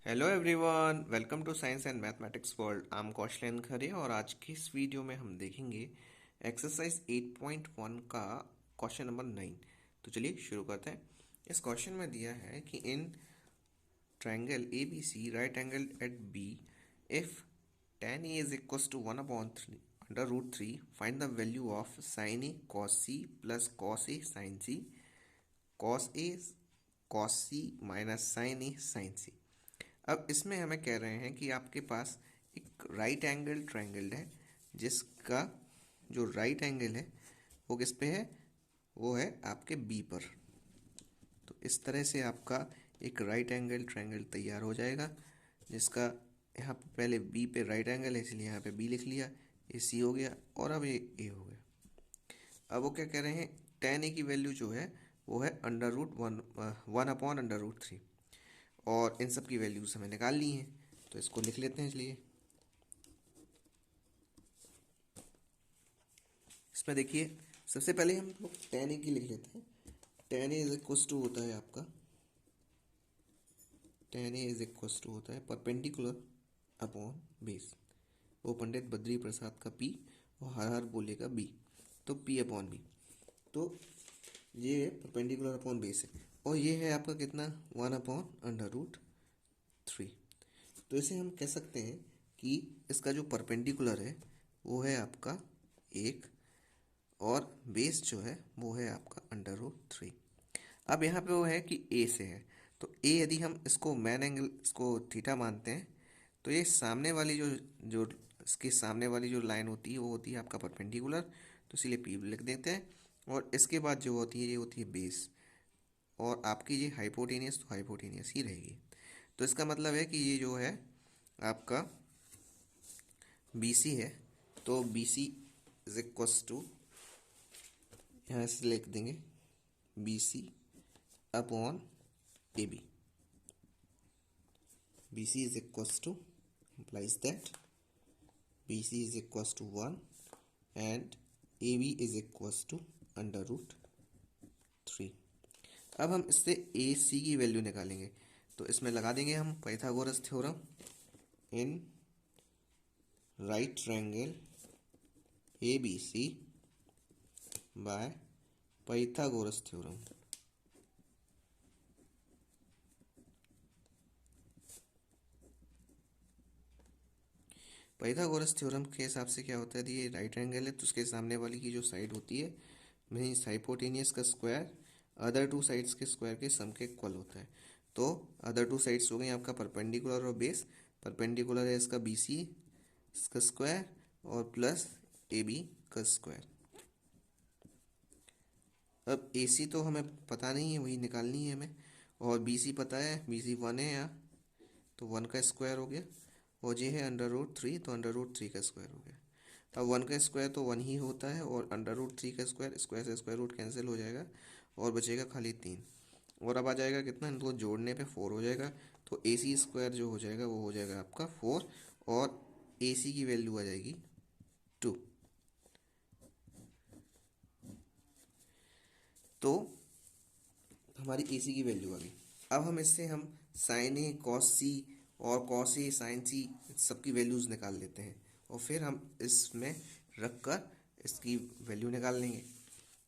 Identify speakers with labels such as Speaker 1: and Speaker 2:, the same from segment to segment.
Speaker 1: Hello everyone, welcome to science and mathematics world. I am Kaushlendra Khare और आज की इस वीडियो में हम देखेंगे एक्सरसाइज 8.1 का क्वेश्चन नंबर 9। तो चलिए शुरू करते हैं। इस क्वेश्चन में दिया है कि in triangle A B C right angle at B, if tan A is equal to 1/3 under root 3, find the value of sine A cos C plus cos A sine C, cos A cos C minus sine A sine C. अब इसमें हमें कह रहे हैं कि आपके पास एक right angle triangle है जिसका जो राइट एंगल है वो किस पे है, वो है आपके बी पर। तो इस तरह से आपका एक राइट एंगल ट्रायंगल तैयार हो जाएगा जिसका यहाँ पे पहले बी पे राइट एंगल है इसलिए यहाँ पे बी लिख लिया, ये सी हो गया और अब ये ए हो गया। अब वो क्या कह रहे हैं, टेन ए की वैल्यू जो है वो है अंडर रूट 1/√3 और इन सब की वैल्यूज हमें निकाल ली हैं। तो इसको लिख लेते हैं। चलिए इसमें देखिए, सबसे पहले हम लोग टेन ए की लिख लेते हैं। Tan A is equal to होता है आपका, tan A is equal to होता है परपेंडिकुलर अपॉन बेस। वो पंडित बद्री प्रसाद का पी और हर हर बोले का बी, तो पी अपॉन बी। तो ये परपेंडिकुलर अपॉन बेस है और ये है आपका कितना, 1/√3। तो इसे हम कह सकते हैं कि इसका जो परपेंडिकुलर है वो है आपका एक और बेस जो है वो है आपका अंडर रूट 3। अब यहाँ पे वो है कि ए से है, तो ए यदि हम इसको मैन एंगल इसको थीटा मानते हैं तो ये सामने वाली जो जो इसकी सामने वाली जो लाइन होती है वो होती है आपका परपेंडिकुलर, तो इसीलिए पी लिख देते हैं। और इसके बाद जो होती है ये होती है बेस और आपकी ये हाइपोटेनियस, तो हाइपोटेनियस ही रहेगी। तो इसका मतलब है कि ये जो है आपका बी सी है, तो B C is equals to, यहाँ से लिख देंगे B C upon A B. B C is equals to implies that BC is equals to 1 and AB is equals to under root 3। अब हम इससे ए सी की वैल्यू निकालेंगे, तो इसमें लगा देंगे हम Pythagoras theorem in right triangle A B C by Pythagoras theorem. Pythagoras theorem के हिसाब से क्या होता है, ये राइट एंगल है तो उसके सामने वाली की जो साइड होती है मीन्स हाइपोटेनियस का स्क्वायर अदर टू साइड्स के स्क्वायर के सम के इक्वल होता है। तो अदर टू साइड्स हो गई आपका परपेंडिकुलर और बेस। परपेंडिकुलर है इसका बी सी इसका स्क्वायर और प्लस ए बी का स्क्वायर। अब ए सी तो हमें पता नहीं है, वही निकालनी है हमें, और बी सी पता है, बी सी 1 है यहाँ, तो 1 का स्क्वायर हो गया और ये है अंडर रूट 3, तो अंडर रूट 3 का स्क्वायर हो गया। अब 1 का स्क्वायर तो 1 ही होता है और अंडर रूट 3 का स्क्वायर, स्क्वायर से स्क्वायर रूट कैंसिल हो जाएगा और बचेगा खाली 3। और अब आ जाएगा कितना, इनको जोड़ने पे 4 हो जाएगा। तो ए सी स्क्वायर जो हो जाएगा वो हो जाएगा आपका 4 और ए सी की वैल्यू आ जाएगी 2। तो हमारी ए सी की वैल्यू आ गई। अब हम इससे हम साइन ए कॉस सी और कॉस ए साइन सी सबकी वैल्यूज़ निकाल लेते हैं और फिर हम इसमें रख कर इसकी वैल्यू निकाल लेंगे।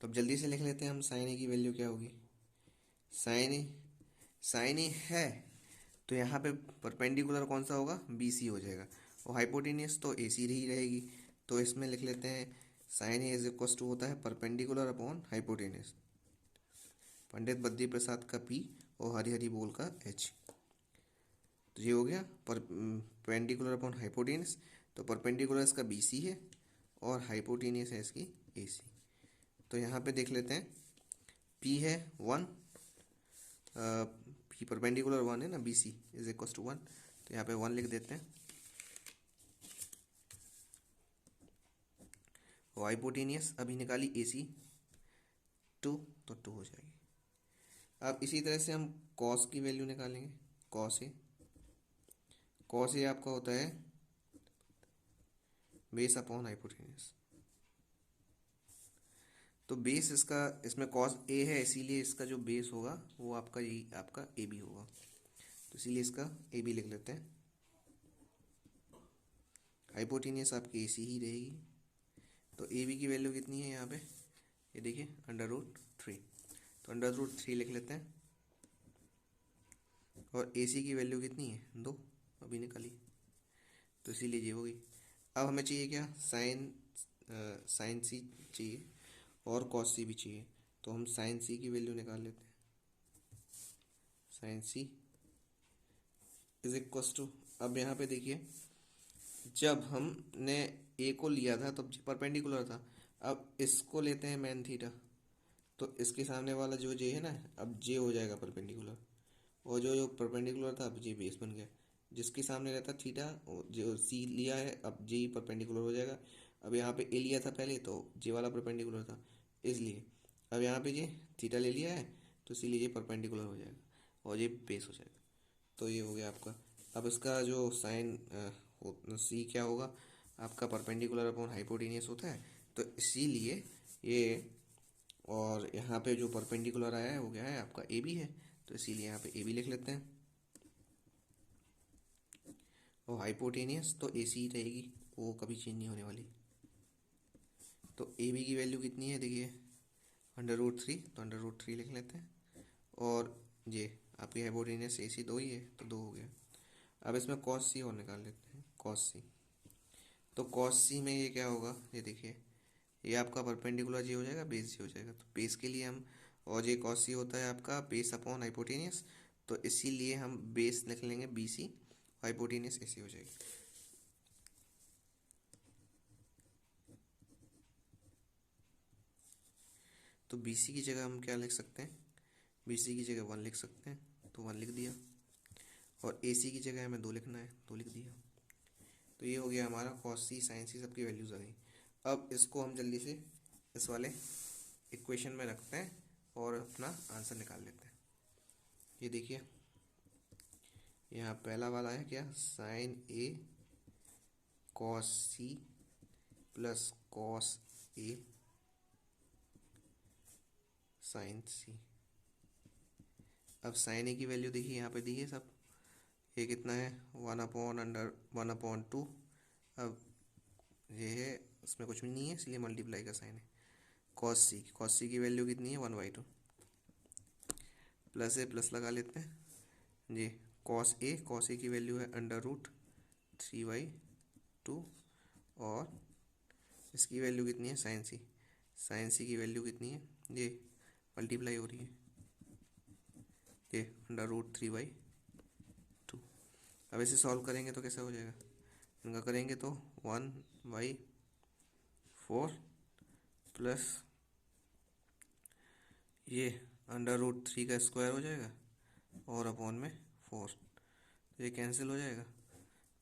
Speaker 1: तो अब जल्दी से लिख लेते हैं हम, साइन ए की वैल्यू क्या होगी, साइन ए, साइन ए है तो यहाँ पे परपेंडिकुलर कौन सा होगा, बी सी हो जाएगा और हाइपोटेनियस तो ए सी ही रहेगी। तो इसमें लिख लेते हैं sine A is equal to होता है perpendicular upon hypotenuse, Pandit Badri Prasad का पी और हरी हरी बोल का एच। तो ये हो गया परपेंडिकुलर अपॉन हाइपोटेनियस। तो परपेंडिकुलर इसका बी सी है और हाइपोटेनियस है इसकी ए सी। तो यहाँ पे देख लेते हैं, पी है 1, पी परपेंडिकुलर 1 है ना, B C is equal to 1, तो यहाँ पे 1 लिख देते हैं। और हाइपोटेनियस अभी निकाली ए सी 2, तो 2 हो जाएगी। अब इसी तरह से हम कॉस की वैल्यू निकालेंगे, कॉस ए, कॉस ए आपका होता है बेस अपॉन हाइपोटेन्यूस। तो बेस इसका, इसमें कॉस ए है इसीलिए इसका जो बेस होगा वो आपका यही आपका ए बी होगा। इसीलिए इसका ए बी लिख लेते हैं। हाइपोटेनियस आपकी ए सी ही रहेगी। तो ए बी की वैल्यू कितनी है यहाँ पे, ये देखिए √3। तो √3 लिख लेते हैं। और ए सी की वैल्यू कितनी है, 2, अभी निकाली, तो इसीलिए ये होगी। अब हमें चाहिए क्या, साइन सी चाहिए और कॉस सी भी चाहिए। तो हम साइन सी की वैल्यू निकाल लेते हैं। Sine C is equals to, अब यहाँ पे देखिए जब हमने ए को लिया था तब परपेंडिकुलर था, अब इसको लेते हैं मेन थीटा, तो इसके सामने वाला जो जे है ना, अब जे हो जाएगा परपेंडिकुलर, और जो जो परपेंडिकुलर था अब जे बेस बन गया। जिसके सामने रहता थीटा, जो सी लिया है अब जे ही परपेंडिकुलर हो जाएगा। अब यहाँ पे ए लिया था पहले तो जे वाला परपेंडिकुलर था, इसलिए अब यहाँ पे जे थीटा ले लिया है तो इसीलिए ये परपेंडिकुलर हो जाएगा और ये बेस हो जाएगा। तो ये हो गया आपका। अब इसका जो साइन सी क्या होगा आपका, परपेंडिकुलर अपॉन हाइपोटेनियस होता है, तो इसीलिए ये, और यहाँ पे जो परपेंडिकुलर आया है वो क्या है आपका ए बी है, तो इसीलिए यहाँ पे ए बी लिख लेते हैं। और हाइपोटेनियस तो ए सी ही रहेगी, वो कभी चेंज नहीं होने वाली। तो ए बी की वैल्यू कितनी है देखिए √3, तो √3 लिख लेते हैं। और ये आपकी हाइपोटेनियस ए सी 2 ही है तो 2 हो गया। अब इसमें कॉस सी और निकाल लेते हैं, कॉस सी। तो कॉस सी में ये क्या होगा, ये देखिए ये आपका परपेंडिकुलर जी हो जाएगा, बेस जी हो जाएगा। तो बेस के लिए हम, और ये कॉस सी होता है आपका बेस अपॉन हाइपोटेनियस, तो इसीलिए हम बेस लिख लेंगे बी सी, हाइपोटेनियस ए सी हो जाएगी। तो बी सी की जगह हम क्या लिख सकते हैं, बी सी की जगह 1 लिख सकते हैं, तो 1 लिख दिया। और ए सी की जगह हमें 2 लिखना है, 2 लिख दिया। तो ये हो गया हमारा कॉस सी साइन सी सबकी वैल्यूज आ गई। अब इसको हम जल्दी से इस वाले इक्वेशन में रखते हैं और अपना आंसर निकाल लेते हैं। ये देखिए यहाँ पहला वाला है क्या, sign A cos C plus cos A sine C. अब साइन ए की वैल्यू देखिए यहाँ पे दी है सब, ये कितना है 1/√1/2। अब ये है इसमें कुछ भी नहीं है इसलिए मल्टीप्लाई का साइन है। कॉस सी की वैल्यू कितनी है 1/2, प्लस ए प्लस लगा लेते हैं जी। कॉस ए की वैल्यू है √3/2, और इसकी वैल्यू कितनी है साइन सी की वैल्यू कितनी है, ये मल्टीप्लाई हो रही है, ये √3/2। अब इसे सॉल्व करेंगे तो कैसा हो जाएगा, इनका करेंगे तो 1/4 प्लस ये √3 का स्क्वायर हो जाएगा और अपॉन में 4, तो ये कैंसिल हो जाएगा।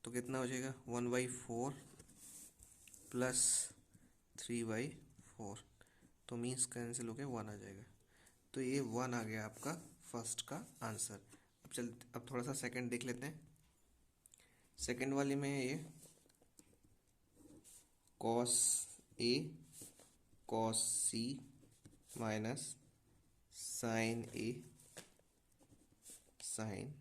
Speaker 1: तो कितना हो जाएगा 1/4 प्लस 3/4, तो मीन्स कैंसिल होकर 1 आ जाएगा। तो ये 1 आ गया आपका फर्स्ट का आंसर। अब थोड़ा सा सेकंड देख लेते हैं। सेकंड वाले में ये cos A cos C minus sine A sine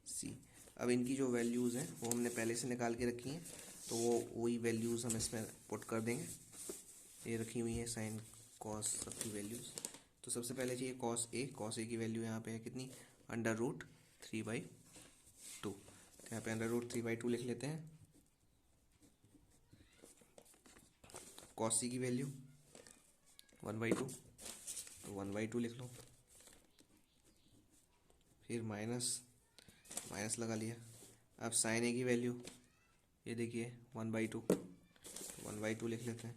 Speaker 1: C. अब इनकी जो वैल्यूज़ हैं वो हमने पहले से निकाल के रखी हैं, तो वो वही वैल्यूज़ हम इसमें पुट कर देंगे। ये रखी हुई है साइन कॉस सबकी वैल्यूज़। तो सबसे पहले चाहिए कॉस ए की वैल्यू यहाँ पे है कितनी, √3/2। तो यहाँ पे √3/2 लिख लेते हैं। कॉस सी की वैल्यू 1/2, तो 1/2 लिख लो, फिर माइनस लगा लिया। अब साइन ए की वैल्यू ये देखिए 1/2, 1/2 लिख लेते हैं।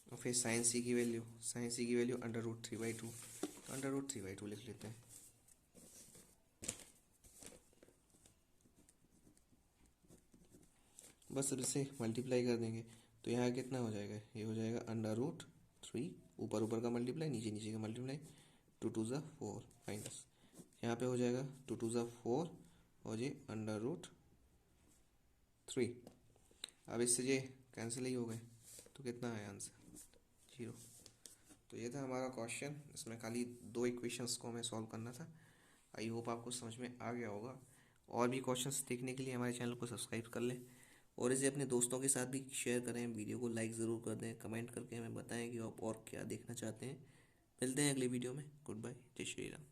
Speaker 1: और फिर साइन सी की वैल्यू √3/2, तो √3/2 लिख लेते हैं। बस अब इसे मल्टीप्लाई कर देंगे तो यहाँ कितना हो जाएगा, ये हो जाएगा √3, ऊपर का मल्टीप्लाई नीचे का मल्टीप्लाई, 2 2 ज़ा 4 माइनस, यहाँ पे हो जाएगा 2 2 ज़ा 4 और ये √3। अब इससे ये कैंसिल ही हो गए, तो कितना है आंसर 0। तो ये था हमारा क्वेश्चन, इसमें खाली 2 इक्वेशंस को हमें सॉल्व करना था। आई होप आपको समझ में आ गया होगा। और भी क्वेश्चंस देखने के लिए हमारे चैनल को सब्सक्राइब कर लें और इसे अपने दोस्तों के साथ भी शेयर करें। वीडियो को लाइक ज़रूर कर दें, कमेंट करके हमें बताएं कि आप और क्या देखना चाहते हैं। मिलते हैं अगली वीडियो में। गुड बाय, जय श्री राम।